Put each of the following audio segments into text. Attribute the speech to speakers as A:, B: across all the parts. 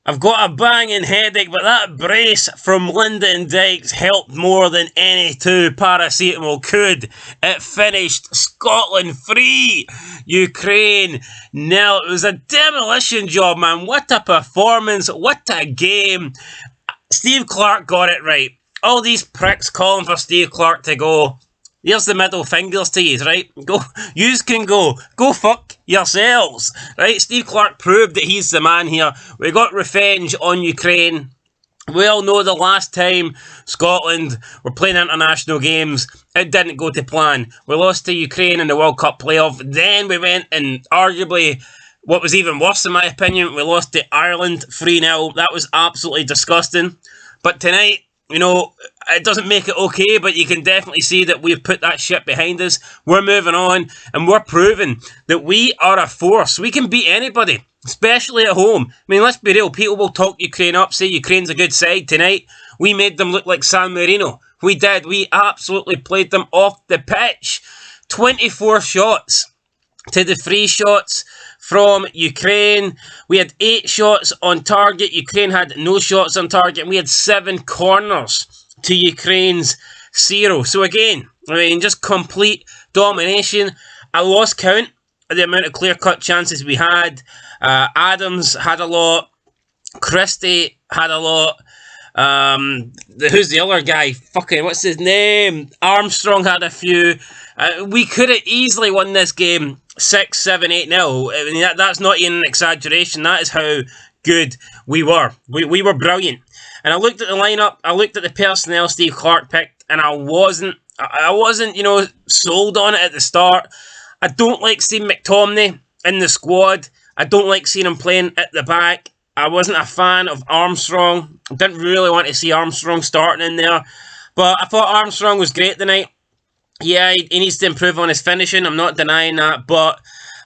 A: I've got a banging headache, but that brace from LYNDON and Dykes helped more than any two paracetamol could. It finished Scotland 3, Ukraine 0. It was a demolition job, man. What a performance. What a game. Steve Clarke got it right. All these pricks calling for Steve Clarke to go. Here's the middle fingers to you, right? Go, yous can go. Go fuck yourselves, right? Steve Clarke proved that he's the man here. We got revenge on Ukraine. We all know the last time Scotland were playing international games, it didn't go to plan. We lost to Ukraine in the World Cup playoff. Then we went and arguably, what was even worse in my opinion, we lost to Ireland 3-0. That was absolutely disgusting. But tonight, you know, it doesn't make it okay, but you can definitely see that we've put that shit behind us. We're moving on, and we're proving that we are a force. We can beat anybody, especially at home. I mean, let's be real. People will talk Ukraine up, say Ukraine's a good side. Tonight, we made them look like San Marino. We did. We absolutely played them off the pitch. 24 shots to the 3 shots from Ukraine. We had 8 shots on target. Ukraine had no shots on target. And we had 7 corners to Ukraine's 0. So again, I mean, just complete domination. I lost count of the amount of clear-cut chances we had. Adams had a lot. Christie had a lot. Who's the other guy? Fucking, what's his name? Armstrong had a few. We could have easily won this game 6, 7, 8-0. I mean, that's not even an exaggeration. That is how good we were. We were brilliant. And I looked at the lineup. I looked at the personnel Steve Clarke picked, and I wasn't, you know, sold on it at the start. I don't like seeing McTominay in the squad. I don't like seeing him playing at the back. I wasn't a fan of Armstrong. I didn't really want to see Armstrong starting in there. But I thought Armstrong was great tonight. Yeah, he needs to improve on his finishing. I'm not denying that. But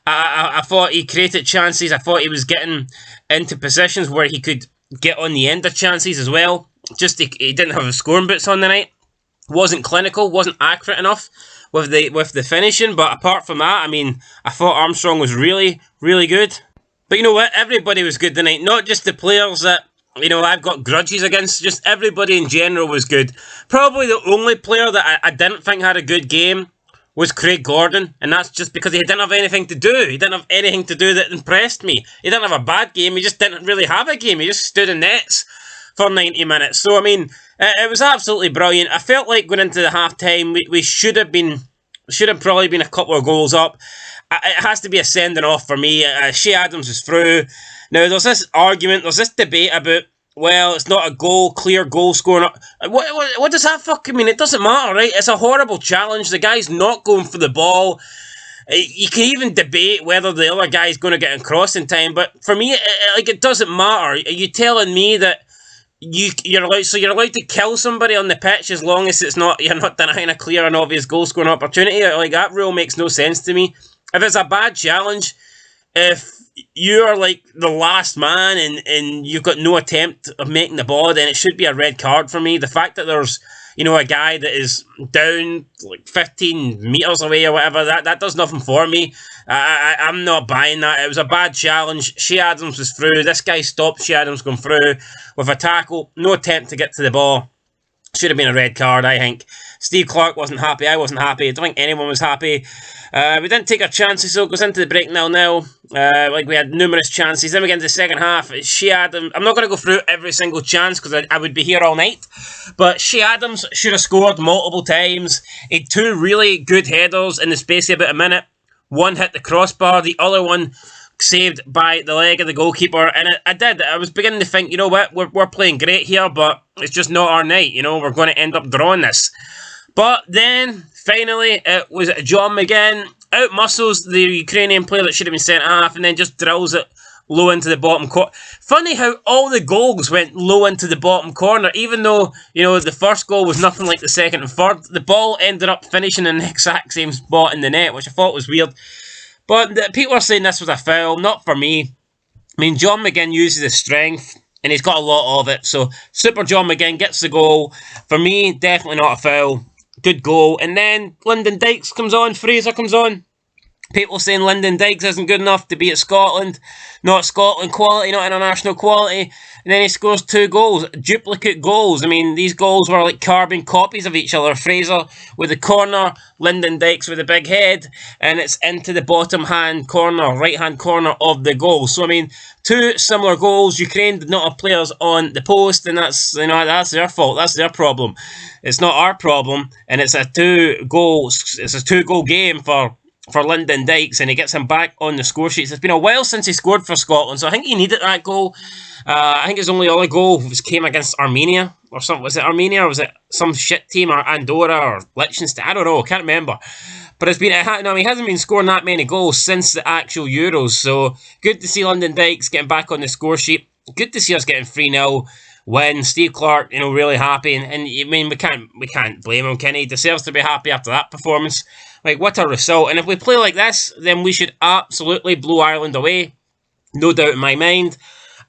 A: I thought he created chances. I thought he was getting into positions where he could get on the end of chances as well. Just he didn't have his scoring boots on tonight. Wasn't clinical. Wasn't accurate enough with the finishing. But apart from that, I mean, I thought Armstrong was really, really good. But you know what? Everybody was good tonight. Not just the players that, you know, I've got grudges against. Just everybody in general was good. Probably the only player that I didn't think had a good game was Craig Gordon. And that's just because he didn't have anything to do. He didn't have anything to do that impressed me. He didn't have a bad game. He just didn't really have a game. He just stood in nets for 90 minutes. So, I mean, it was absolutely brilliant. I felt like going into the half-time, we should have probably been a couple of goals up. It has to be a sending off for me. Shea Adams is through. Now, there's this argument, there's this debate about, well, it's not a clear goal scoring. What does that fucking mean? It doesn't matter, right? It's a horrible challenge. The guy's not going for the ball. You can even debate whether the other guy's going to get across in time, but for me, it doesn't matter. Are you telling me that you're allowed to kill somebody on the pitch as long as you're not denying a clear and obvious goal scoring opportunity? Like, that rule makes no sense to me. If it's a bad challenge, if you're like the last man and you've got no attempt of making the ball, then it should be a red card for me. The fact that there's, you know, a guy that is down like 15 metres away or whatever, that does nothing for me. I'm not buying that. It was a bad challenge. Shea Adams was through. This guy stopped Shea Adams going through with a tackle. No attempt to get to the ball. Should have been a red card, I think. Steve Clarke wasn't happy. I wasn't happy. I don't think anyone was happy. We didn't take our chances, so it goes into the break now. Like, we had numerous chances. Then we get into the second half. Shea Adams, I'm not going to go through every single chance because I would be here all night. But Shea Adams should have scored multiple times. He had 2 really good headers in the space of about a minute. One hit the crossbar. The other one saved by the leg of the goalkeeper. And I was beginning to think, you know what, we're playing great here, but it's just not our night. You know, we're going to end up drawing this. But then, finally, it was John McGinn out-muscles the Ukrainian player that should have been sent off and then just drills it low into the bottom corner. Funny how all the goals went low into the bottom corner, even though, you know, the first goal was nothing like the second and third. The ball ended up finishing in the exact same spot in the net, which I thought was weird. But people are saying this was a foul, not for me. I mean, John McGinn uses his strength, and he's got a lot of it. So, Super John McGinn gets the goal. For me, definitely not a foul. Good goal. And then Lyndon Dykes comes on, Fraser comes on. People saying Lyndon Dykes isn't good enough to be at Scotland, not Scotland quality, not international quality, and then he scores 2 goals, duplicate goals. I mean, these goals were like carbon copies of each other. Fraser with the corner, Lyndon Dykes with the big head, and it's into the bottom hand corner, right hand corner of the goal. So I mean, 2 similar goals. Ukraine did not have players on the post, and that's that's their fault. That's their problem. It's not our problem, and it's a 2 goal game for Lyndon Dykes, and he gets him back on the score sheets. It's been a while since he scored for Scotland, so I think he needed that goal. I think his only other goal came against Armenia or something. Was it Armenia or was it some shit team or Andorra or Liechtenstein? I don't know. I can't remember. But he hasn't been scoring that many goals since the actual Euros. So good to see Lyndon Dykes getting back on the score sheet. Good to see us getting 3-0 win. Steve Clark, really happy, and I mean we can't blame him. Kenny deserves to be happy after that performance. Like, what a result. And if we play like this, then we should absolutely blow Ireland away. No doubt in my mind.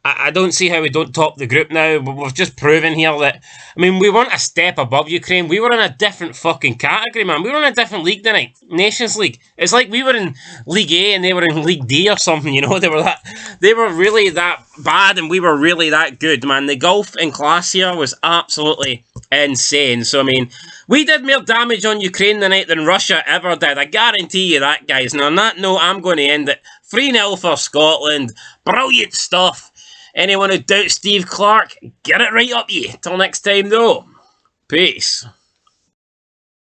A: I don't see how we don't top the group now. We've just proven here that, I mean, we weren't a step above Ukraine. We were in a different fucking category, man. We were in a different league tonight. Nations League. It's like we were in League A and they were in League D or something, They were really that bad and we were really that good, man. The gulf in class here was absolutely insane. So, I mean, we did more damage on Ukraine tonight than Russia ever did. I guarantee you that, guys. And on that note, I'm going to end it. 3-0 for Scotland. Brilliant stuff. Anyone who doubts Steve Clark, get it right up you. Till next time, though. Peace.